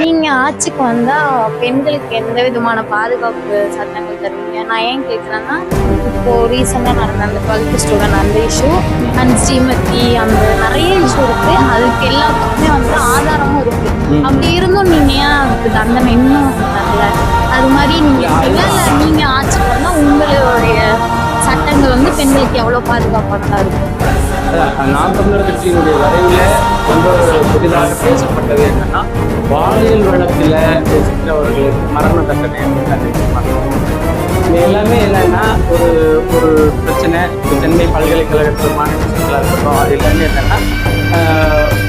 நீங்க ஆட்சிக்கு வந்தா பெண்களுக்கு எந்த விதமான பாதுகாப்பு சட்டங்கள் தருவீங்க? நான் ஏன் கேட்குறேன்னா, இப்போ ரீசெண்டா நடந்த அந்த 12th ஸ்டூடெண்ட் அந்த இஷ்யூ அண்ட் ஸ்ரீமதி அந்த நிறைய இஷ்யூ இருக்கு. அதுக்கு எல்லாத்துக்குமே ஆதாரமும் இருக்கு. அப்படி இருந்தும் நீங்க ஏன் அதுக்கு தண்டனை இன்னும் தரல? அது மாதிரி நீங்க நீங்க ஆட்சிக்கு வந்தா உங்களுடைய சட்டங்கள் பெண்களுக்கு எவ்வளவு பாதுகாப்பானதா இருக்கும்? நாம் தமிழர் கட்சியினுடைய வரைவில் ரொம்ப புதிதாக பேசப்பட்டது என்னன்னா, பாலியல் வழக்கில் சிக்கிரவர்களுக்கு மரண தண்டனை இது எல்லாமே என்னன்னா ஒரு ஒரு பிரச்சனை. சென்னை பல்கலைக்கழகத்தில் மாநில இருக்கட்டும், அது எல்லாமே என்னன்னா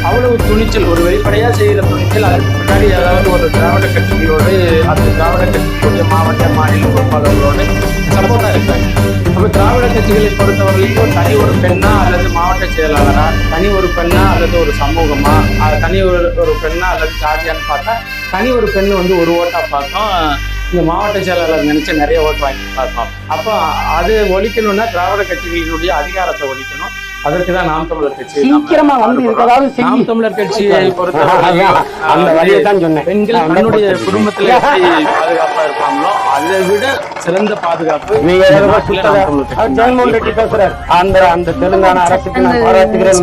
அவ்வளவு துணிச்சல், ஒரு வெளிப்படையாக செய்கிற துணிச்சல். அதுக்கு முன்னாடி ஏதாவது ஒரு திராவிட கட்சிகளோடு அந்த திராவிட கட்சிகளுடைய மாவட்ட மாநில பொறுப்பாளர்களோடு சப்போர்ட்டாக இருக்காங்க. அப்போ திராவிட கட்சிகளை பொறுத்தவரைக்கும் தனி ஒரு பெண்ணா அல்லது மாவட்ட செயலாளரா, தனி ஒரு பெண்ணா அல்லது ஒரு சமூகமா, தனி ஒரு பெண்ணா அல்லது ஜாதியான்னு பார்த்தா தனி ஒரு பெண்ணு ஒரு ஓட்டா பார்த்தோம். இந்த மாவட்ட செயலாளர் நினைச்சு நிறைய ஓட்டு வாங்கி பார்த்தோம். அப்போ அது ஒழிக்கணும்னா திராவிட கட்சிகளினுடைய அதிகாரத்தை ஒழிக்கணும். அதற்கு தான் நாம் தமிழர் கட்சி சீக்கிரமா நாம் தமிழர் கட்சியை பொறுத்தவரை பெண்கள் தன்னுடைய குடும்பத்துல பாதுகாப்பா இருப்பாங்களோ அதை விட சிறந்த பாதுகாப்பு. ஜெகன்மோகன் ரெட்டி பேசுறார், அந்த தெலுங்கானா அரசுக்கு நான் பாராட்டுகிறேன்,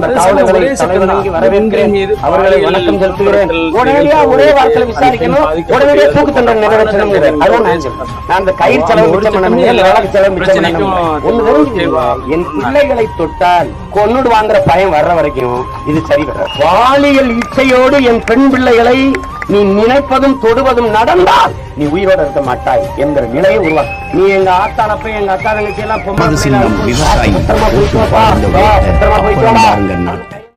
அவர்களை வணக்கம் செலுத்துகிறேன். உடனடியா ஒரே வார்த்தையில விசாரிக்கணும், உடனடியா தூக்கு தண்டனை நிறைவேற்றணும். அந்த கயிறு செலவு என் பிள்ளைகளை தொட்டால் கொன்னுடு வாங்குற பயம் வர்ற வரைக்கும் இது சரி வர. பாலியல் இச்சையோடு என் பெண் பிள்ளைகளை நீ நினைப்பதும் தொடுவதும் நடந்தால் நீ உயிரோட இருக்க மாட்டாய் என்கிற நிலையை உருவாக்கும். நீ எங்க ஆத்தானப்ப எங்க அக்கா தங்கச்சி எல்லாம் பொம்மை